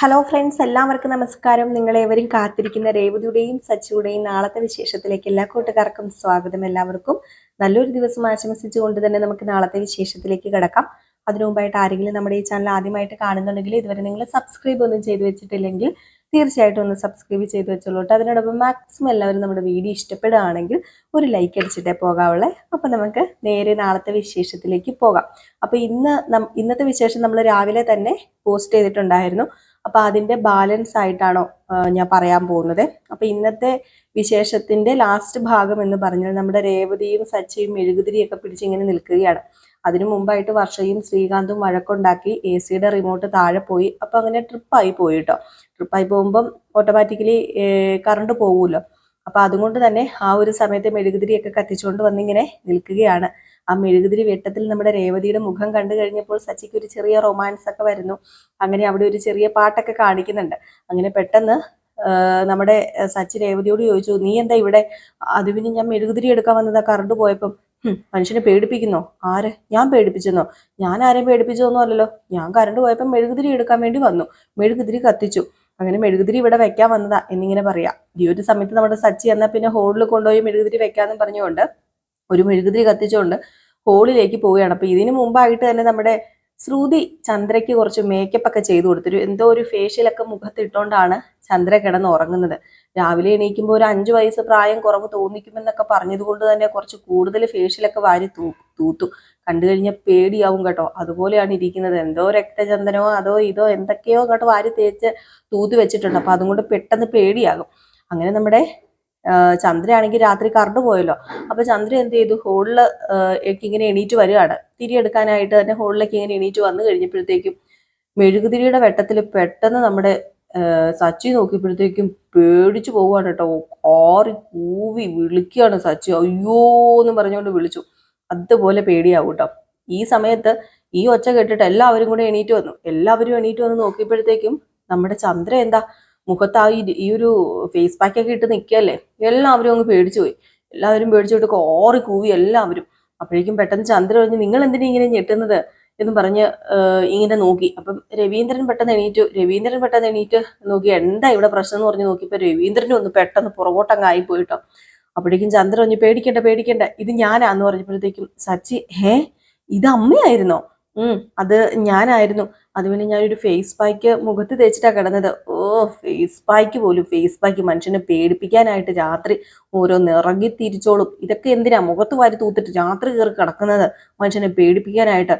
Hello friends, എല്ലാവർക്കും നമസ്കാരം. നിങ്ങളേവരും കാത്തിരിക്കുന്ന രേവതിയുടെയും സച്ചിയുടെയും നാളത്തെ വിശേഷത്തിലേക്ക് എല്ലാ കൂട്ടുകാർക്കും സ്വാഗതം. എല്ലാവർക്കും നല്ലൊരു ദിവസം ആശംസിച്ചുകൊണ്ട് തന്നെ നമുക്ക് നാളത്തെ വിശേഷത്തിലേക്ക് കിടക്കാം. അതിനു മുമ്പായിട്ട് ആരെങ്കിലും നമ്മുടെ ഈ ചാനൽ ആദ്യമായിട്ട് കാണുന്നുണ്ടെങ്കിൽ ഇതുവരെ നിങ്ങൾ സബ്സ്ക്രൈബ് ഒന്നും ചെയ്തു വെച്ചിട്ടില്ലെങ്കിൽ തീർച്ചയായിട്ടും ഒന്ന് സബ്സ്ക്രൈബ് ചെയ്ത് വെച്ചോളൂ. അതിനോടൊപ്പം മാക്സിമം എല്ലാവരും നമ്മുടെ വീഡിയോ ഇഷ്ടപ്പെടുകയാണെങ്കിൽ ഒരു ലൈക്ക് അടിച്ചിട്ടേ പോകാവുള്ളേ. അപ്പം നമുക്ക് നേരെ നാളത്തെ വിശേഷത്തിലേക്ക് പോകാം. അപ്പോൾ ഇന്നത്തെ വിശേഷം നമ്മൾ രാവിലെ തന്നെ പോസ്റ്റ് ചെയ്തിട്ടുണ്ടായിരുന്നു. അപ്പൊ അതിന്റെ ബാലൻസ് ആയിട്ടാണോ ഞാൻ പറയാൻ പോകുന്നത്. അപ്പൊ ഇന്നത്തെ വിശേഷത്തിന്റെ ലാസ്റ്റ് ഭാഗം എന്ന് പറഞ്ഞാൽ നമ്മുടെ രേവതിയും സച്ചിയും മെഴുകുതിരിയൊക്കെ പിടിച്ചിങ്ങനെ നിൽക്കുകയാണ്. അതിനു മുമ്പായിട്ട് വർഷയും ശ്രീകാന്തും വഴക്കുണ്ടാക്കി AC-യുടെ റിമോട്ട് താഴെ പോയി. അപ്പൊ അങ്ങനെ ട്രിപ്പായി പോയി കേട്ടോ. ട്രിപ്പായി പോകുമ്പം ഓട്ടോമാറ്റിക്കലി കറണ്ട് പോകുമല്ലോ. അപ്പൊ അതുകൊണ്ട് തന്നെ ആ ഒരു സമയത്ത് മെഴുകുതിരിയൊക്കെ കത്തിച്ചുകൊണ്ട് വന്നിങ്ങനെ നിൽക്കുകയാണ്. ആ മെഴുകുതിരി വെട്ടത്തിൽ നമ്മുടെ രേവതിയുടെ മുഖം കണ്ടു കഴിഞ്ഞപ്പോൾ സച്ചിക്ക് ഒരു ചെറിയ റൊമാൻസ് ഒക്കെ വരുന്നു. അങ്ങനെ അവിടെ ഒരു ചെറിയ പാട്ടൊക്കെ കാണിക്കുന്നുണ്ട്. അങ്ങനെ പെട്ടെന്ന് നമ്മുടെ സച്ചി രേവതിയോട് ചോദിച്ചു, നീ എന്താ ഇവിടെ? അത് പിന്നെ ഞാൻ മെഴുകുതിരി എടുക്കാൻ വന്നതാ, കറണ്ട് പോയപ്പം. മനുഷ്യനെ പേടിപ്പിക്കുന്നോ? ആര്? ഞാൻ പേടിപ്പിച്ചെന്നോ? ഞാൻ ആരെയും പേടിപ്പിച്ചതൊന്നും അല്ലല്ലോ. ഞാൻ കറണ്ട് പോയപ്പോൾ മെഴുകുതിരി എടുക്കാൻ വേണ്ടി വന്നു, മെഴുകുതിരി കത്തിച്ചു, അങ്ങനെ മെഴുകുതിരി ഇവിടെ വെക്കാൻ വന്നതാ എന്നിങ്ങനെ പറയാം. ഈ ഒരു സമയത്ത് നമ്മുടെ സച്ചി എന്നാൽ പിന്നെ ഹോളിൽ കൊണ്ടുപോയി മെഴുകുതിരി വെക്കാന്നും പറഞ്ഞുകൊണ്ട് ഒരു മെഴുകുതിരി കത്തിച്ചുകൊണ്ട് ഹോളിലേക്ക് പോവുകയാണ്. അപ്പൊ ഇതിനു മുമ്പായിട്ട് തന്നെ നമ്മുടെ ശ്രുതി ചന്ദ്രയ്ക്ക് കുറച്ച് മേക്കപ്പ് ഒക്കെ ചെയ്തു കൊടുത്തൊരു എന്തോ ഒരു ഫേഷ്യലൊക്കെ മുഖത്തിട്ടുകൊണ്ടാണ് ചന്ദ്ര കിടന്ന് ഉറങ്ങുന്നത്. രാവിലെ എണീക്കുമ്പോൾ ഒരു 5 വയസ്സ് പ്രായം കുറവ് തോന്നിക്കുമെന്നൊക്കെ പറഞ്ഞത് കൊണ്ട് തന്നെ കുറച്ച് കൂടുതൽ ഫേഷ്യലൊക്കെ വാരി തൂത്തു. കണ്ടു കഴിഞ്ഞാൽ പേടിയാവും കേട്ടോ. അതുപോലെയാണ് ഇരിക്കുന്നത്. എന്തോ രക്തചന്ദനമോ അതോ ഇതോ എന്തൊക്കെയോ അങ്ങോട്ട് വാരി തേച്ച് തൂത്ത് വെച്ചിട്ടുണ്ട്. അപ്പൊ അതുകൊണ്ട് പെട്ടെന്ന് പേടിയാകും. അങ്ങനെ നമ്മുടെ ചന്ദ്രയാണെങ്കിൽ രാത്രി കറണ്ട് പോയല്ലോ. അപ്പൊ ചന്ദ്ര എന്ത് ചെയ്തു, ഹോളില് ഇങ്ങനെ എണീറ്റ് വരികയാണ്. തിരിയെടുക്കാനായിട്ട് തന്നെ ഹോളിലേക്ക് ഇങ്ങനെ എണീറ്റ് വന്നു കഴിഞ്ഞപ്പോഴത്തേക്കും മെഴുകുതിരിയുടെ വെട്ടത്തിൽ പെട്ടെന്ന് നമ്മുടെ സച്ചി നോക്കിയപ്പോഴത്തേക്കും പേടിച്ചു പോവുകയാണ് കേട്ടോ. ആറി കൂവി വിളിക്കുകയാണ് സച്ചി. അയ്യോ എന്ന് പറഞ്ഞുകൊണ്ട് വിളിച്ചു. അതുപോലെ പേടിയാവും കേട്ടോ. ഈ സമയത്ത് ഈ ഒച്ച കേട്ടിട്ട് എല്ലാവരും കൂടെ എണീറ്റ് വന്നു. എല്ലാവരും എണീറ്റ് വന്ന് നോക്കിയപ്പോഴത്തേക്കും നമ്മുടെ ചന്ദ്ര എന്താ മുഖത്ത് ഈ ഒരു ഫേസ് പാക്ക് ഒക്കെ ഇട്ട് നിൽക്കുകയല്ലേ. എല്ലാവരും അങ്ങ് പേടിച്ചു പോയി. എല്ലാവരും പേടിച്ചു പോയിട്ട് കോറി കൂവി എല്ലാവരും. അപ്പോഴേക്കും പെട്ടെന്ന് ചന്ദ്ര പറഞ്ഞ്, നിങ്ങൾ എന്തിനാ ഇങ്ങനെ ഞെട്ടുന്നത് എന്ന് പറഞ്ഞ് ഇങ്ങനെ നോക്കി. അപ്പം രവീന്ദ്രൻ പെട്ടെന്ന് എണീറ്റ് നോക്കി, എന്താ ഇവിടെ പ്രശ്നം എന്ന് പറഞ്ഞ് നോക്കിയപ്പോൾ രവീന്ദ്രനും ഒന്ന് പെട്ടെന്ന് പുറകോട്ടങ്ങ് ആയി പോയിട്ടോ. അപ്പോഴേക്കും ചന്ദ്ര പറഞ്ഞ്, പേടിക്കണ്ട, ഇത് ഞാനാന്ന് പറഞ്ഞപ്പോഴത്തേക്കും സച്ചി, ഇത് അമ്മയായിരുന്നോ? അത് ഞാനായിരുന്നു. അത് പിന്നെ ഞാനൊരു ഫേസ് പാക്ക് മുഖത്ത് തേച്ചിട്ടാ കിടന്നത്. ഫേസ് പാക്ക് മനുഷ്യനെ പേടിപ്പിക്കാനായിട്ട് രാത്രി ഓരോ നിറങ്ങി തിരിച്ചോളും. ഇതൊക്കെ എന്തിനാ മുഖത്ത് വാരി തൂത്തിട്ട് രാത്രി കയറി കിടക്കുന്നത്? മനുഷ്യനെ പേടിപ്പിക്കാനായിട്ട്.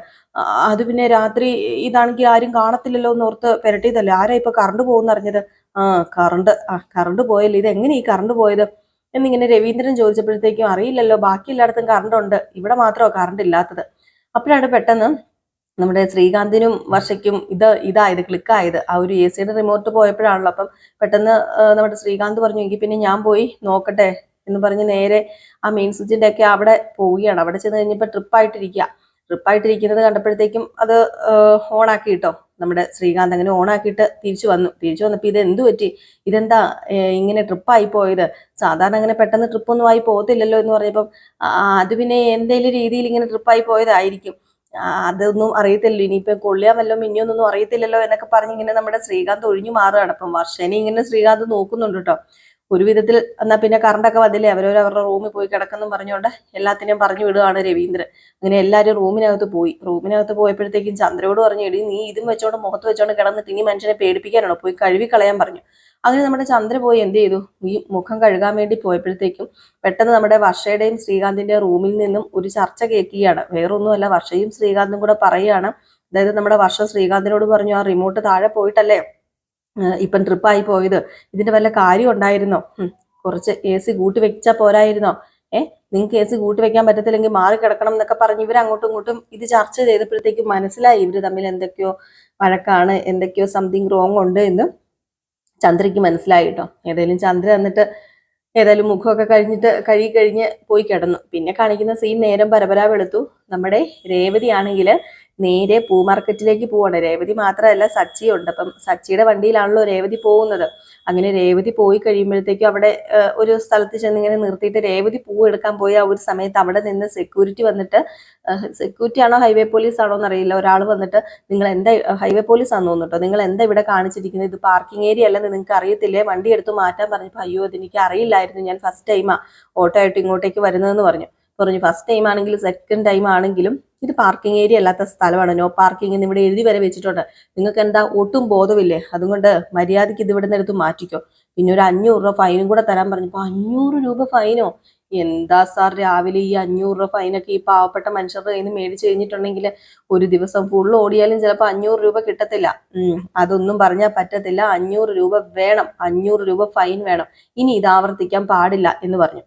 അത് പിന്നെ രാത്രി ഇതാണെങ്കിൽ ആരും കാണത്തില്ലല്ലോ എന്ന് ഓർത്ത് പെരട്ടിയതല്ലേ. ആരാ ഇപ്പൊ കറണ്ട് പോകുന്ന അറിഞ്ഞത്? കറണ്ട് പോയല്ലോ. ഇത് എങ്ങനെ ഈ കറണ്ട് പോയത് എന്നിങ്ങനെ രവീന്ദ്രൻ ചോദിച്ചപ്പോഴത്തേക്കും, അറിയില്ലല്ലോ, ബാക്കി എല്ലായിടത്തും കറണ്ട് ഉണ്ട്, ഇവിടെ മാത്രമോ കറണ്ട് ഇല്ലാത്തത്. അപ്പോഴാണ് പെട്ടെന്ന് നമ്മുടെ ശ്രീകാന്തിനും വർഷയ്ക്കും ഇതായത് ക്ലിക്കായത്. ആ ഒരു AC-യുടെ റിമോട്ട് പോയപ്പോഴാണല്ലോ. അപ്പം പെട്ടെന്ന് നമ്മുടെ ശ്രീകാന്ത് പറഞ്ഞു, എങ്കിൽ പിന്നെ ഞാൻ പോയി നോക്കട്ടെ എന്ന് പറഞ്ഞ് നേരെ ആ മെയിൻ സ്വിച്ചിന്റെ ഒക്കെ അവിടെ പോവുകയാണ്. അവിടെ ചെന്ന് കഴിഞ്ഞപ്പോൾ ട്രിപ്പായിട്ടിരിക്കുന്നത് കണ്ടപ്പോഴത്തേക്കും അത് ഓണാക്കി കിട്ടോ നമ്മുടെ ശ്രീകാന്ത്. അങ്ങനെ ഓണാക്കിയിട്ട് തിരിച്ചു വന്നപ്പോൾ ഇത് എന്തു പറ്റി, ഇതെന്താ ഇങ്ങനെ ട്രിപ്പായി പോയത്? സാധാരണ അങ്ങനെ പെട്ടെന്ന് ട്രിപ്പൊന്നും ആയി പോകത്തില്ലല്ലോ എന്ന് പറഞ്ഞപ്പം, അത് പിന്നെ എന്തെങ്കിലും രീതിയിൽ ഇങ്ങനെ ട്രിപ്പായി പോയതായിരിക്കും, അതൊന്നും അറിയത്തില്ലല്ലോ, ഇനിയിപ്പം കൊള്ളിയാൻ വല്ലോ മിന്നിയൊന്നും അറിയത്തില്ലല്ലോ എന്നൊക്കെ പറഞ്ഞ് ഇങ്ങനെ നമ്മുടെ ശ്രീകാന്ത് ഒഴിഞ്ഞു മാറുകയാണ്. അപ്പം വർഷേനെ ഇങ്ങനെ ശ്രീകാന്ത് നോക്കുന്നുണ്ട് കേട്ടോ. ഒരു വിധത്തിൽ എന്നാൽ പിന്നെ കറണ്ടൊക്കെ വന്നില്ലേ, അവരവരുടെ റൂമിൽ പോയി കിടക്കെന്നും പറഞ്ഞുകൊണ്ട് എല്ലാത്തിനെയും പറഞ്ഞു വിടുകയാണ് രവീന്ദ്രൻ. അങ്ങനെ എല്ലാവരും റൂമിനകത്ത് പോയപ്പോഴത്തേക്കും ചന്ദ്രയോട് പറഞ്ഞു, എടി നീ ഇതും വെച്ചോണ്ട് മുഖത്ത് വെച്ചോണ്ട് കിടന്നിട്ട് ഇനി മനുഷ്യനെ പേടിപ്പിക്കാനാണോ, പോയി കഴുകി കളയാൻ പറഞ്ഞു. അങ്ങനെ നമ്മുടെ ചന്ദ്ര പോയി എന്ത് ചെയ്തു, ഈ മുഖം കഴുകാൻ വേണ്ടി പോയപ്പോഴത്തേക്കും പെട്ടെന്ന് നമ്മുടെ വർഷയുടെയും ശ്രീകാന്തിന്റെ റൂമിൽ നിന്നും ഒരു ചർച്ച കേൾക്കുകയാണ്. വേറൊന്നുമല്ല, വർഷയും ശ്രീകാന്തും കൂടെ പറയുകയാണ്. അതായത് നമ്മുടെ വർഷ ശ്രീകാന്തിനോട് പറഞ്ഞു, ആ റിമോട്ട് താഴെ പോയിട്ടല്ലേ ഇപ്പം ട്രിപ്പായി പോയത്, ഇതിന്റെ വല്ല കാര്യം ഉണ്ടായിരുന്നോ? കുറച്ച് AC കൂട്ടി വെച്ചാൽ പോരായിരുന്നോ? നിങ്ങൾക്ക് AC കൂട്ടി വെക്കാൻ പറ്റത്തില്ലെങ്കിൽ മാറി കിടക്കണം എന്നൊക്കെ പറഞ്ഞ് ഇവർ അങ്ങോട്ടും ഇങ്ങോട്ടും ഇത് ചർച്ച ചെയ്തപ്പോഴത്തേക്കും മനസ്സിലായി ഇവര് തമ്മിൽ എന്തൊക്കെയോ വഴക്കാണ്, എന്തൊക്കെയോ സംതിങ് റോങ് ഉണ്ട് എന്ന് ചന്ദ്രയ്ക്ക് മനസ്സിലായി കേട്ടോ. ചന്ദ്ര എന്നിട്ട് മുഖമൊക്കെ കഴുകി കഴിഞ്ഞ് പോയി കിടന്നു. പിന്നെ കാണിക്കുന്ന സീൻ നേരം പരപരാ വെളുത്തു. നമ്മുടെ രേവതി ആണെങ്കിൽ നേരെ പൂ മാർക്കറ്റിലേക്ക് പോവാണ്. രേവതി മാത്രമല്ല സച്ചിയുണ്ട്. അപ്പം സച്ചിയുടെ വണ്ടിയിലാണല്ലോ രേവതി പോകുന്നത്. അങ്ങനെ രേവതി പോയി കഴിയുമ്പോഴത്തേക്കും അവിടെ ഒരു സ്ഥലത്ത് ചെന്ന് ഇങ്ങനെ നിർത്തിയിട്ട് രേവതി പൂ എടുക്കാൻ പോയി ആ ഒരു സമയത്ത് അവിടെ നിന്ന് സെക്യൂരിറ്റി വന്നിട്ട്, സെക്യൂരിറ്റി ആണോ ഹൈവേ പോലീസ് ആണോ എന്നറിയില്ല, ഒരാൾ വന്നിട്ട് നിങ്ങൾ എന്താ, ഹൈവേ പോലീസ് ആണെന്ന് തോന്നുന്നു കേട്ടോ, നിങ്ങൾ എന്താ ഇവിടെ കാണിച്ചിരിക്കുന്നത്, ഇത് പാർക്കിംഗ് ഏരിയ അല്ലെന്ന് നിങ്ങൾക്ക് അറിയത്തില്ലേ, വണ്ടി എടുത്ത് മാറ്റാൻ പറഞ്ഞപ്പോൾ അയ്യോ അതെനിക്ക് അറിയില്ലായിരുന്നു, ഞാൻ ഫസ്റ്റ് ടൈമാ ഓട്ടോ ആയിട്ട് ഇങ്ങോട്ടേക്ക് വരുന്നതെന്ന് പറഞ്ഞു. ഫസ്റ്റ് ടൈം ആണെങ്കിലും സെക്കൻഡ് ടൈം ആണെങ്കിലും ഇത് പാർക്കിംഗ് ഏരിയ അല്ലാത്ത സ്ഥലമാണ്, നോ പാർക്കിംഗ് എന്ന് ഇവിടെ എഴുതി വരെ വെച്ചിട്ടുണ്ട്, നിങ്ങൾക്ക് എന്താ ഒട്ടും ബോധമില്ലേ, അതുകൊണ്ട് മര്യാദയ്ക്ക് ഇത് ഇവിടെ നിന്ന് എടുത്ത് മാറ്റിക്കോ, പിന്നെ ഒരു 500 രൂപ ഫൈനും കൂടെ തരാൻ പറഞ്ഞപ്പോൾ 500 രൂപ ഫൈനോ, എന്താ സാർ രാവിലെ ഈ 500 രൂപ ഫൈനൊക്കെ ഈ പാവപ്പെട്ട മനുഷ്യരുടെ കയ്യിൽ നിന്ന് മേടിച്ചു കഴിഞ്ഞിട്ടുണ്ടെങ്കിൽ ഒരു ദിവസം ഫുൾ ഓടിയാലും ചിലപ്പോൾ 500 രൂപ കിട്ടത്തില്ല. അതൊന്നും പറഞ്ഞാൽ പറ്റത്തില്ല, 500 രൂപ വേണം, 500 രൂപ ഫൈൻ വേണം, ഇനി ഇത് ആവർത്തിക്കാൻ പാടില്ല എന്ന് പറഞ്ഞു.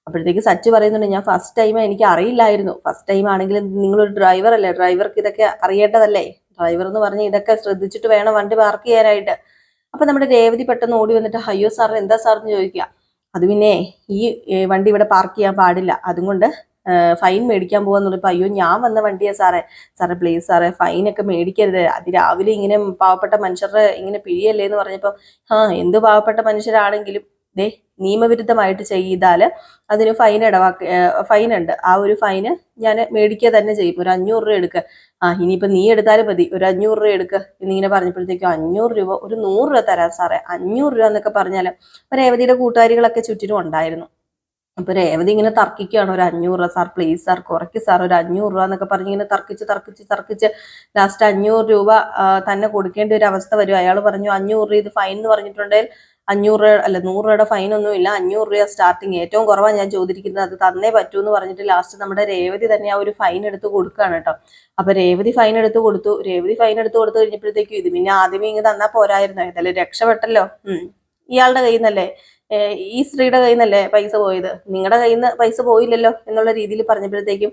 അപ്പോഴത്തേക്ക് സച്ചു പറയുന്നുണ്ട്, ഞാൻ ഫസ്റ്റ് ടൈം, എനിക്ക് അറിയില്ലായിരുന്നു, ഫസ്റ്റ് ടൈം ആണെങ്കിൽ നിങ്ങളൊരു ഡ്രൈവർ അല്ലേ, ഡ്രൈവർക്ക് ഇതൊക്കെ അറിയേണ്ടതല്ലേ, ഡ്രൈവർ എന്ന് പറഞ്ഞ് ഇതൊക്കെ ശ്രദ്ധിച്ചിട്ട് വേണം വണ്ടി പാർക്ക് ചെയ്യാനായിട്ട്. അപ്പൊ നമ്മുടെ രേവതി പെട്ടെന്ന് ഓടി വന്നിട്ട് അയ്യോ സാർ എന്താ സാറിന് ചോദിക്കുക, അത് പിന്നെ ഈ വണ്ടി ഇവിടെ പാർക്ക് ചെയ്യാൻ പാടില്ല, അതുകൊണ്ട് ഫൈൻ മേടിക്കാൻ പോകാന്ന് പറഞ്ഞപ്പോ അയ്യോ ഞാൻ വന്ന വണ്ടിയാ സാറേ, സാറേ പ്ലീസ് സാറേ ഫൈനൊക്കെ മേടിക്കരുത്, അതിരാവിലെ ഇങ്ങനെ പാവപ്പെട്ട മനുഷ്യരുടെ ഇങ്ങനെ പിഴിയല്ലേ എന്ന് പറഞ്ഞപ്പോ എന്ത് പാവപ്പെട്ട മനുഷ്യരാണെങ്കിലും ദേ നിയമവിരുദ്ധമായിട്ട് ചെയ്താൽ അതിന് ഫൈൻ ഉണ്ട്, ആ ഒരു ഫൈന് ഞാൻ മേടിക്കുക തന്നെ ചെയ്യും, ഒരു 500 രൂപ എടുക്കുക, ഇനിയിപ്പോ നീ എടുത്താലും മതി, ഒരു 500 രൂപ എടുക്കുക എന്നിങ്ങനെ പറഞ്ഞപ്പോഴത്തേക്കും 500 രൂപ, ഒരു 100 രൂപ തരാം സാറേ, 500 രൂപ എന്നൊക്കെ പറഞ്ഞാല് രേവതിയുടെ കൂട്ടുകാരികളൊക്കെ ചുറ്റിനും ഉണ്ടായിരുന്നു. അപ്പൊ രേവതി ഇങ്ങനെ തർക്കിക്കുകയാണ്, ഒരു 500 രൂപ സാർ പ്ലീസ് സാർ കുറയ്ക്ക് സാർ, ഒരു 500 രൂപ എന്നൊക്കെ പറഞ്ഞ് ഇങ്ങനെ തർക്കിച്ച് ലാസ്റ്റ് 500 രൂപ തന്നെ കൊടുക്കേണ്ട ഒരു അവസ്ഥ വരും. അയാൾ പറഞ്ഞു 500 രൂപ ഇത് ഫൈൻ എന്ന് പറഞ്ഞിട്ടുണ്ടെങ്കിൽ 500 രൂപ അല്ല 100 രൂപയുടെ ഫൈൻ ഒന്നും ഇല്ല, 500 രൂപ സ്റ്റാർട്ടിങ്, ഏറ്റവും കുറവാണ് ഞാൻ ചോദിച്ചിരിക്കുന്നത്, അത് തന്നേ പറ്റൂ എന്ന് പറഞ്ഞിട്ട് ലാസ്റ്റ് നമ്മുടെ രേവതി തന്നെ ആ ഒരു ഫൈൻ എടുത്ത് കൊടുക്കുകയാണ് കേട്ടോ. അപ്പൊ രേവതി ഫൈൻ എടുത്ത് കൊടുത്തു കഴിഞ്ഞപ്പോഴത്തേക്കും ഇത് പിന്നെ ആദ്യമേ ഇങ്ങ് തന്നാ പോരായിരുന്നു, ഏതായാലും രക്ഷപ്പെട്ടല്ലോ, ഇയാളുടെ കയ്യിൽ നിന്നല്ലേ, ഈ സ്ത്രീയുടെ കയ്യിൽ നിന്നല്ലേ പൈസ പോയത്, നിങ്ങളുടെ കയ്യിൽ നിന്ന് പൈസ പോയില്ലല്ലോ എന്നുള്ള രീതിയിൽ പറഞ്ഞപ്പോഴത്തേക്കും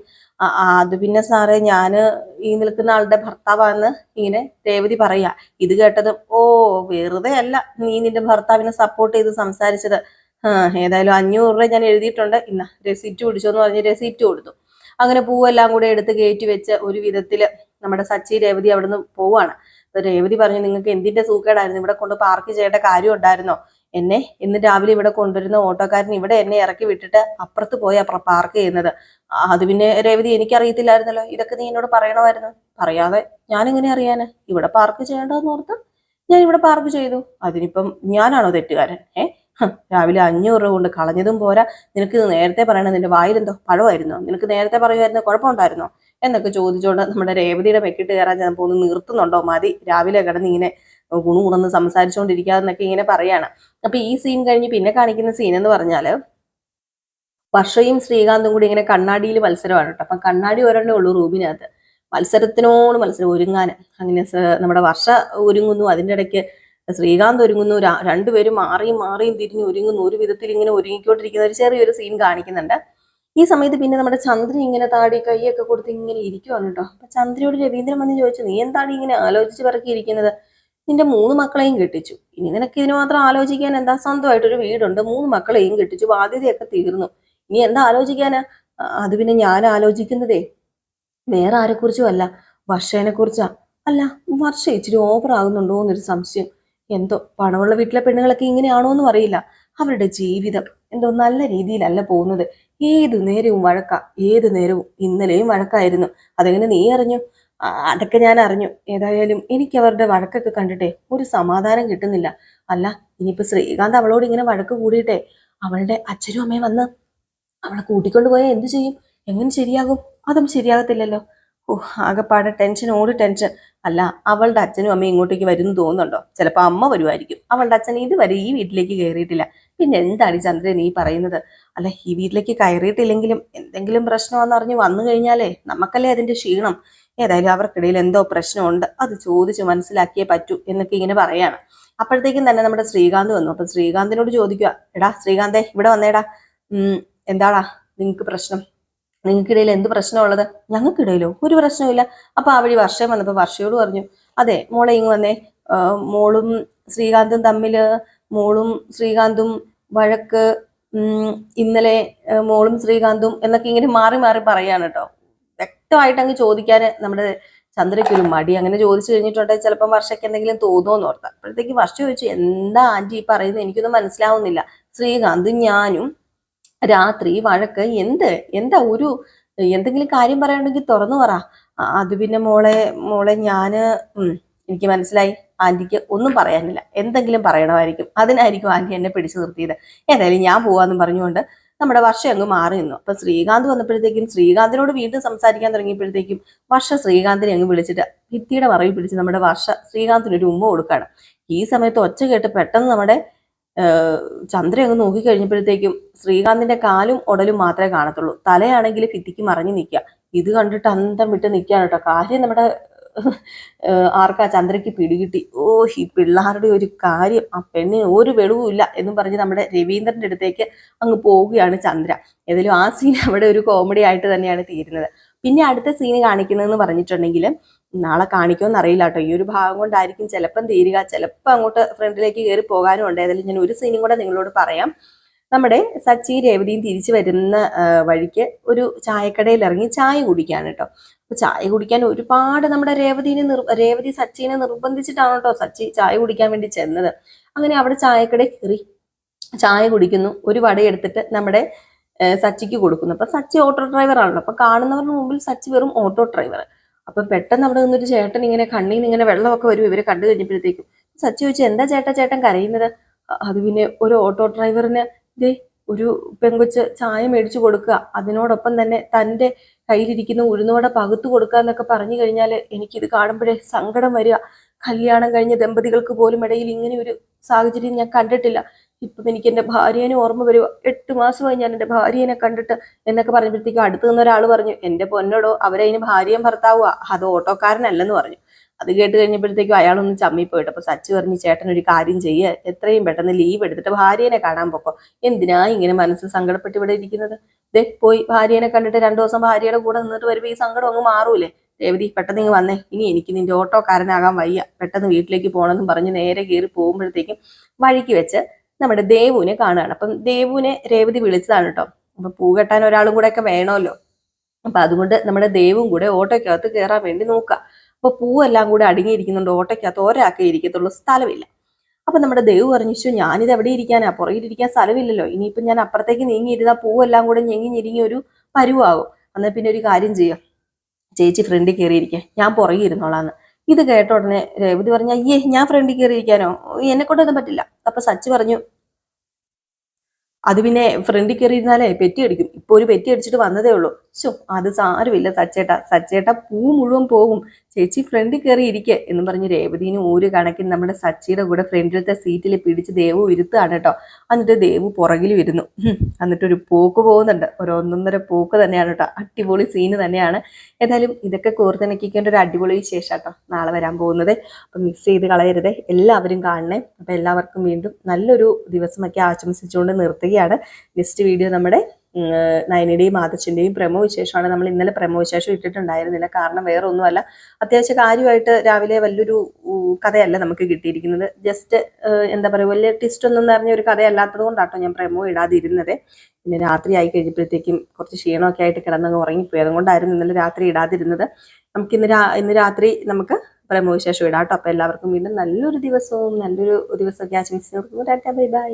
അത് പിന്നെ സാറേ ഞാന് ഈ നിൽക്കുന്ന ആളുടെ ഭർത്താവാന്ന് ഇങ്ങനെ രേവതി പറയാ. ഇത് കേട്ടതും വെറുതെ അല്ല നീ നിന്റെ ഭർത്താവിനെ സപ്പോർട്ട് ചെയ്ത് സംസാരിച്ചത്, ഏതായാലും 500 രൂപ ഞാൻ എഴുതിയിട്ടുണ്ട്, ഇന്ന റെസിപ്റ്റ് പിടിച്ചോന്ന് പറഞ്ഞ് റെസിപ്റ്റ് കൊടുത്തു. അങ്ങനെ പൂവെല്ലാം കൂടെ എടുത്ത് കയറ്റി വെച്ച് ഒരു വിധത്തില് നമ്മുടെ സച്ചി രേവതി അവിടുന്ന് പോവാണ്. അപ്പൊ രേവതി പറഞ്ഞു നിങ്ങൾക്ക് എന്തിന്റെ സൂക്കേടായിരുന്നു, ഇവിടെ കൊണ്ട് പാർക്ക് ചെയ്യേണ്ട കാര്യം ഉണ്ടായിരുന്നോ, എന്നെ ഇന്ന് രാവിലെ ഇവിടെ കൊണ്ടുവരുന്ന ഓട്ടോക്കാരൻ ഇവിടെ എന്നെ ഇറക്കി വിട്ടിട്ട് അപ്പുറത്ത് പോയി പാർക്ക് ചെയ്യുന്നത്, അത് പിന്നെ രേവതി എനിക്കറിയത്തില്ലായിരുന്നല്ലോ, ഇതൊക്കെ നീ എന്നോട് പറയണമായിരുന്നു, പറയാതെ ഞാനെങ്ങനെ അറിയാന്, ഇവിടെ പാർക്ക് ചെയ്യേണ്ടതെന്ന് ഓർത്ത് ഞാൻ ഇവിടെ പാർക്ക് ചെയ്തു, അതിനിപ്പം ഞാനാണോ തെറ്റുകാരൻ? രാവിലെ 500 രൂപ കൊണ്ട് കളഞ്ഞതും പോരാ, നിനക്ക് നേരത്തെ പറയണത്, നിന്റെ വായിലെന്തോ പഴമായിരുന്നോ, നിനക്ക് നേരത്തെ പറയുമായിരുന്നോ, കുഴപ്പമുണ്ടായിരുന്നോ എന്നൊക്കെ ചോദിച്ചുകൊണ്ട് നമ്മുടെ രേവതിയുടെ മെക്കിട്ട് കയറാൻ ഞാൻ ഒന്ന് നിർത്തുന്നുണ്ടോ, മതി രാവിലെ കിടന്ന് ഇങ്ങനെ ഗുണുഗുണെന്ന് സംസാരിച്ചുകൊണ്ടിരിക്കാന്നൊക്കെ ഇങ്ങനെ പറയാണ്. അപ്പൊ ഈ സീൻ കഴിഞ്ഞ് പിന്നെ കാണിക്കുന്ന സീൻ എന്ന് പറഞ്ഞാല് വർഷയും ശ്രീകാന്തും കൂടി ഇങ്ങനെ കണ്ണാടിയിൽ മത്സരമാണ് കേട്ടോ. അപ്പൊ കണ്ണാടി ഒരെണ്ണേ ഉള്ളൂ റൂമിനകത്ത്, മത്സരത്തിനോട് മത്സരം ഒരുങ്ങാൻ. അങ്ങനെ നമ്മുടെ വർഷ ഒരുങ്ങുന്നു, അതിൻ്റെ ഇടയ്ക്ക് ശ്രീകാന്ത് ഒരുങ്ങുന്നു, രണ്ടുപേരും മാറിയും തിരിഞ്ഞു ഒരുങ്ങുന്നു, ഒരു വിധത്തിൽ ഇങ്ങനെ ഒരുങ്ങിക്കൊണ്ടിരിക്കുന്ന ഒരു ചെറിയൊരു സീൻ കാണിക്കുന്നുണ്ട്. ഈ സമയത്ത് പിന്നെ നമ്മുടെ ചന്ദ്രൻ ഇങ്ങനെ താടി കൈയൊക്കെ കൊടുത്ത് ഇങ്ങനെ ഇരിക്കുവാണ് കേട്ടോ. അപ്പൊ ചന്ദ്രയോട് രവീന്ദ്രൻ വന്ന് ചോദിച്ചു, നീ എന്താടി ഇങ്ങനെ ആലോചിച്ച് പറക്കിയിരിക്കുന്നത്, നിന്റെ 3 മക്കളെയും കെട്ടിച്ചു, ഇനി നിനക്ക് ഇതിന് മാത്രം ആലോചിക്കാൻ എന്താ, സ്വന്തമായിട്ടൊരു വീടുണ്ട്, 3 മക്കളെയും കെട്ടിച്ചു, ബാധ്യതയൊക്കെ തീർന്നു, ഇനി എന്താ ആലോചിക്കാനാ? അത് പിന്നെ ഞാൻ ആലോചിക്കുന്നതേ വേറെ ആരെക്കുറിച്ചും അല്ല, വർഷേനെ കുറിച്ചാ. അല്ല വർഷ ഇച്ചിരി ഓവർ ആകുന്നുണ്ടോ എന്നൊരു സംശയം, എന്തോ പണമുള്ള വീട്ടിലെ പെണ്ണുങ്ങളൊക്കെ ഇങ്ങനെയാണോ എന്നും അറിയില്ല, അവരുടെ ജീവിതം എന്തോ നല്ല രീതിയിലല്ല പോകുന്നത്, ഏതു നേരവും വഴക്കാ, ഏതു നേരവും, ഇന്നലെയും വഴക്കായിരുന്നു, അതെങ്ങനെ നീ അറിഞ്ഞു? അതൊക്കെ ഞാൻ അറിഞ്ഞു, ഏതായാലും എനിക്ക് അവരുടെ വഴക്കൊക്കെ കണ്ടിട്ടേ ഒരു സമാധാനം കിട്ടുന്നില്ല. അല്ല ഇനിയിപ്പോ ശ്രീകാന്ത് അവളോട് ഇങ്ങനെ വഴക്ക് കൂടിയിട്ടേ അവളുടെ അച്ഛനും അമ്മയും വന്ന് അവളെ കൂട്ടിക്കൊണ്ടു പോയാൽ എന്തു ചെയ്യും, എങ്ങനെ ശരിയാകും? അതും ശരിയാകത്തില്ലല്ലോ. ആകെപ്പാടെ ടെൻഷൻ. അല്ല അവളുടെ അച്ഛനും അമ്മയും ഇങ്ങോട്ടേക്ക് വരുന്നു തോന്നുന്നുണ്ടോ? ചിലപ്പോൾ അമ്മ വരുമായിരിക്കും, അവളുടെ അച്ഛൻ ഇതുവരെ ഈ വീട്ടിലേക്ക് കയറിയിട്ടില്ല, പിന്നെ എന്താണ് ചന്ദ്രൻ നീ പറയുന്നത്? അല്ല ഈ വീട്ടിലേക്ക് കയറിയിട്ടില്ലെങ്കിലും എന്തെങ്കിലും പ്രശ്നമാണെന്ന് അറിഞ്ഞ് വന്നു കഴിഞ്ഞാലേ നമുക്കല്ലേ അതിന്റെ ക്ഷീണം, ഏതായാലും അവർക്കിടയിൽ എന്തോ പ്രശ്നമുണ്ട്, അത് ചോദിച്ച് മനസ്സിലാക്കിയേ പറ്റൂ എന്നൊക്കെ ഇങ്ങനെ പറയാണ്. അപ്പോഴത്തേക്കും തന്നെ നമ്മുടെ ശ്രീകാന്ത് വന്നു. അപ്പൊ ശ്രീകാന്തിനോട് ചോദിക്കുക, എടാ ശ്രീകാന്തേ ഇവിടെ വന്നേടാ, എന്താടാ നിങ്ങൾക്ക് പ്രശ്നം, നിങ്ങൾക്കിടയിൽ എന്ത് പ്രശ്നമുള്ളത്? ഞങ്ങൾക്കിടയിലോ? ഒരു പ്രശ്നമില്ല. അപ്പൊ ആ വഴി വർഷം വന്നപ്പോ വർഷയോട് പറഞ്ഞു, അതെ മോളെ ഇങ്ങ് വന്നേ, മോളും ശ്രീകാന്തും തമ്മില്, മോളും ശ്രീകാന്തും വഴക്ക്, ഇന്നലെ മോളും ശ്രീകാന്തും എന്നൊക്കെ ഇങ്ങനെ മാറി പറയാണ് കേട്ടോ. വ്യക്തമായിട്ട് അങ്ങ് ചോദിക്കാൻ നമ്മുടെ ചന്ദ്രയ്ക്ക് ഒരു മടി. അങ്ങനെ ചോദിച്ചു കഴിഞ്ഞിട്ടുണ്ടെങ്കിൽ ചിലപ്പോൾ വർഷയ്ക്ക് എന്തെങ്കിലും തോന്നുമെന്ന് ഓർത്ത. അപ്പോഴത്തേക്ക് വർഷ ചോദിച്ചു, എന്താ ആന്റി ഈ പറയുന്നത്, എനിക്കൊന്നും മനസ്സിലാവുന്നില്ല. ശ്രീകാന്ത് ഞാനും രാത്രി വഴക്ക് എന്താ എന്തെങ്കിലും കാര്യം പറയണമെങ്കിൽ തുറന്നു പറ. അത് പിന്നെ മോളെ മോളെ ഞാന് എനിക്ക് മനസ്സിലായി, ആന്റിക്ക് ഒന്നും പറയാനില്ല, എന്തെങ്കിലും പറയണമായിരിക്കും, അതിനായിരിക്കും ആന്റി എന്നെ പിടിച്ചു നിർത്തിയത്. ഏതായാലും ഞാൻ പോവാന്നും പറഞ്ഞുകൊണ്ട് നമ്മുടെ വർഷ അങ്ങ് മാറി നിന്നു. അപ്പൊ ശ്രീകാന്ത് വന്നപ്പോഴത്തേക്കും ശ്രീകാന്തിനോട് വീണ്ടും സംസാരിക്കാൻ തുടങ്ങിയപ്പോഴത്തേക്കും വർഷ ശ്രീകാന്തിനെ അങ്ങ് വിളിച്ചിട്ട് ഭിത്തിയുടെ മറവിൽ പിടിച്ച് നമ്മുടെ വർഷ ശ്രീകാന്തിനൊരു ഉമ്മ കൊടുക്കാണ്. ഈ സമയത്ത് ഒച്ച കേട്ട് പെട്ടെന്ന് നമ്മുടെ ചന്ദ്ര അങ്ങ് നോക്കിക്കഴിഞ്ഞപ്പോഴത്തേക്കും ശ്രീകാന്തിന്റെ കാലും ഉടലും മാത്രമേ കാണത്തുള്ളൂ. തലയാണെങ്കിൽ ഭിത്തിക്ക് മറഞ്ഞു നിൽക്കുക. ഇത് കണ്ടിട്ട് അന്തം വിട്ട് നിൽക്കുകയാണ് കേട്ടോ. കാര്യം നമ്മുടെ ആർക്കാ ചന്ദ്രയ്ക്ക് പിടികിട്ടി. ഈ പിള്ളേരുടെ ഒരു കാര്യം, ആ പെണ്ണിന് ഒരു വെളിവുമില്ല എന്നും പറഞ്ഞ് നമ്മുടെ രവീന്ദ്രന്റെ അടുത്തേക്ക് അങ്ങ് പോവുകയാണ് ചന്ദ്ര. ഏതായാലും ആ സീൻ അവിടെ ഒരു കോമഡി ആയിട്ട് തന്നെയാണ് തീരുന്നത്. പിന്നെ അടുത്ത സീന് കാണിക്കുന്നതെന്ന് പറഞ്ഞിട്ടുണ്ടെങ്കിൽ നാളെ കാണിക്കുമെന്ന് അറിയില്ല കേട്ടോ. ഈ ഒരു ഭാഗം കൊണ്ടായിരിക്കും ചിലപ്പം തീരുക, ചിലപ്പോൾ അങ്ങോട്ട് ഫ്രണ്ടിലേക്ക് കയറി പോകാനും ഉണ്ട്. ഏതായാലും ഞാൻ ഒരു സീനും കൂടെ നിങ്ങളോട് പറയാം. നമ്മുടെ സച്ചി രേവതിയും തിരിച്ചു വരുന്ന വഴിക്ക് ഒരു ചായക്കടയിൽ ഇറങ്ങി ചായ കുടിക്കാൻ കേട്ടോ. അപ്പൊ ചായ കുടിക്കാൻ ഒരുപാട് നമ്മുടെ രേവതി സച്ചിനെ നിർബന്ധിച്ചിട്ടാണ് കേട്ടോ സച്ചി ചായ കുടിക്കാൻ വേണ്ടി ചെന്നത്. അങ്ങനെ അവിടെ ചായക്കടയിൽ കയറി ചായ കുടിക്കുന്നു. ഒരു വടയെടുത്തിട്ട് നമ്മുടെ സച്ചിക്ക് കൊടുക്കുന്നു. അപ്പൊ സച്ചി ഓട്ടോ ഡ്രൈവർ ആണല്ലോ. അപ്പൊ കാണുന്നവരുടെ മുമ്പിൽ സച്ചി വെറും ഓട്ടോ ഡ്രൈവർ. അപ്പൊ പെട്ടെന്ന് അവിടെ നിന്നൊരു ചേട്ടൻ ഇങ്ങനെ കണ്ണീന്ന് ഇങ്ങനെ വെള്ളമൊക്കെ വരും ഇവരെ കണ്ടു കഴിഞ്ഞപ്പോഴത്തേക്കും. സച്ചി ചോദിച്ചു, എന്താ ചേട്ടൻ കരയുന്നത്? അത് പിന്നെ ഒരു ഓട്ടോ ഡ്രൈവറിന് ഒരു പെങ്കൊച്ച് ചായ മേടിച്ചു കൊടുക്കുക, അതിനോടൊപ്പം തന്നെ തൻ്റെ കയ്യിലിരിക്കുന്ന ഉഴുന്നുവട പകുത്തു കൊടുക്കുക എന്നൊക്കെ പറഞ്ഞു കഴിഞ്ഞാൽ എനിക്കിത് കാണുമ്പോഴേ സങ്കടം വരിക. കല്യാണം കഴിഞ്ഞ ദമ്പതികൾക്ക് പോലും ഇടയിൽ ഇങ്ങനെ ഒരു സാഹചര്യം ഞാൻ കണ്ടിട്ടില്ല. ഇപ്പം എനിക്ക് എൻ്റെ ഭാര്യേനെ ഓർമ്മ വരിക. 8 മാസമായി ഞാൻ എൻ്റെ ഭാര്യേനെ കണ്ടിട്ട് എന്നൊക്കെ പറഞ്ഞപ്പോഴത്തേക്കും അടുത്ത് നിന്ന് ഒരാൾ പറഞ്ഞു, എൻ്റെ പൊന്നോടോ അവരതിന് ഭാര്യയും ഭർത്താവുക, അത് ഓട്ടോക്കാരനല്ലെന്ന് പറഞ്ഞു. അത് കേട്ട് കഴിഞ്ഞപ്പോഴത്തേക്കും അയാളൊന്ന് ചമ്മിപ്പോയിട്ട്. അപ്പൊ സച്ചി പറഞ്ഞു, ചേട്ടൻ ഒരു കാര്യം ചെയ്യുക, എത്രയും പെട്ടെന്ന് ലീവ് എടുത്തിട്ട് ഭാര്യേനെ കാണാൻ പോക്കോ. എന്തിനാ ഇങ്ങനെ മനസ്സ് സങ്കടപ്പെട്ട് ഇവിടെ ഇരിക്കുന്നത്? പോയി ഭാര്യേനെ കണ്ടിട്ട് 2 ദിവസം ഭാര്യയുടെ കൂടെ നിന്നിട്ട് വരുമ്പോൾ ഈ സങ്കടം അങ്ങ് മാറൂലേ? രേവതി പെട്ടെന്ന് ഇങ്ങ് വന്നേ, ഇനി എനിക്ക് നിന്റെ ഓട്ടോക്കാരനാകാൻ വയ്യ, പെട്ടെന്ന് വീട്ടിലേക്ക് പോകണമെന്നും പറഞ്ഞ് നേരെ കയറി പോകുമ്പോഴത്തേക്കും വഴിക്ക് വെച്ച് നമ്മുടെ ദേവുവിനെ കാണുകയാണ്. അപ്പം ദേവുവിനെ രേവതി വിളിച്ചതാണ് കേട്ടോ. അപ്പൊ പൂ കെട്ടാൻ ഒരാളും കൂടെ ഒക്കെ വേണമല്ലോ. അപ്പൊ അതുകൊണ്ട് നമ്മുടെ ദേവും കൂടെ ഓട്ടോയ്ക്കകത്ത് കയറാൻ വേണ്ടി നോക്കുക. അപ്പൊ പൂവെല്ലാം കൂടെ അടങ്ങിയിരിക്കുന്നുണ്ട്. ഓട്ടോയ്ക്കകത്ത് ഒരാൾക്കേ ഇരിക്കത്തുള്ളൂ, സ്ഥലമില്ല. അപ്പൊ നമ്മുടെ ദേവ് പറഞ്ഞു, ഞാനിത് എവിടെ ഇരിക്കാനാ, പുറകിലിരിക്കാൻ സ്ഥലമില്ലല്ലോ, ഇനിയിപ്പം ഞാൻ അപ്പുറത്തേക്ക് നീങ്ങിയിരുന്ന പൂവെല്ലാം കൂടെ ഞെങ്ങി ഞെരിങ്ങി ഒരു പരുവാകും. എന്നാൽ പിന്നെ ഒരു കാര്യം ചെയ്യാം, ചേച്ചി ഫ്രണ്ടിൽ കയറിയിരിക്കുക, ഞാൻ പുറകെ ഇരുന്നോളാന്ന്. ഇത് കേട്ട ഉടനെ രേവതി പറഞ്ഞു, അയ്യേ ഞാൻ ഫ്രണ്ടിൽ കയറിയിരിക്കാനോ, എന്നെ കൊണ്ടൊന്നും പറ്റില്ല. അപ്പൊ സച്ചി പറഞ്ഞു, അത് പിന്നെ ഫ്രണ്ടിൽ കയറിയിരുന്നാലേ പെറ്റി അടിക്കും, ഇപ്പൊ ഒരു പെറ്റി അടിച്ചിട്ട് വന്നതേ ഉള്ളൂ. അത് സാരമില്ല സച്ചേട്ട പൂ മുഴുവൻ പോകും, ചേച്ചി ഫ്രണ്ടിൽ കയറി ഇരിക്കുക എന്നും പറഞ്ഞ് രേവതിന് ഒരു കണക്കിന് നമ്മുടെ സച്ചിയുടെ കൂടെ ഫ്രണ്ടിലത്തെ സീറ്റിൽ പിടിച്ച് ദേവു ഇരുത്തുകയാണ് കേട്ടോ. എന്നിട്ട് ദേവു പുറകിലും ഇരുന്നു. എന്നിട്ടൊരു പോക്ക് പോകുന്നുണ്ട്, ഒരു 1.5 പോക്ക് തന്നെയാണ് കേട്ടോ. അടിപൊളി സീന് തന്നെയാണ്. ഏതായാലും ഇതൊക്കെ കോർത്തിണക്കിക്കേണ്ട ഒരു അടിപൊളി വിശേഷം കേട്ടോ നാളെ വരാൻ പോകുന്നത്. അപ്പം മിസ് ചെയ്ത് കളയരുതേ, എല്ലാവരും കാണണേ. അപ്പം എല്ലാവർക്കും വീണ്ടും നല്ലൊരു ദിവസമൊക്കെ ആശംസിച്ചുകൊണ്ട് നിർത്തുകയാണ്. നെക്സ്റ്റ് വീഡിയോ നമ്മുടെ നയനയുടെയും ആദർശിന്റെയും പ്രമോ വിശേഷമാണ്. നമ്മൾ ഇന്നലെ പ്രമോ വിശേഷം ഇട്ടിട്ടുണ്ടായിരുന്നില്ല, കാരണം വേറെ ഒന്നുമല്ല, അത്യാവശ്യം കാര്യമായിട്ട് രാവിലെ വലിയൊരു കഥയല്ല നമുക്ക് കിട്ടിയിരിക്കുന്നത്. ജസ്റ്റ് എന്താ പറയുക, വലിയ ട്വിസ്റ്റ് ഒന്നും നിറഞ്ഞ ഒരു കഥയല്ലാത്തത് കൊണ്ടാട്ടോ ഞാൻ പ്രമോ ഇടാതിരുന്നത്. പിന്നെ രാത്രി ആയി കഴിഞ്ഞപ്പോഴത്തേക്കും കുറച്ച് ക്ഷീണമൊക്കെ ആയിട്ട് കിടന്നങ്ങ് ഉറങ്ങിപ്പോയി, അതുകൊണ്ടായിരുന്നു ഇന്നലെ രാത്രി ഇടാതിരുന്നത്. നമുക്ക് ഇന്ന് രാത്രി നമുക്ക് പ്രമോ വിശേഷം ഇടാം കേട്ടോ. അപ്പോൾ എല്ലാവർക്കും വീണ്ടും നല്ലൊരു ദിവസവും നല്ലൊരു ദിവസമൊക്കെ ആശംസിച്ച് നിർത്തുന്നു. Tata, bye bye.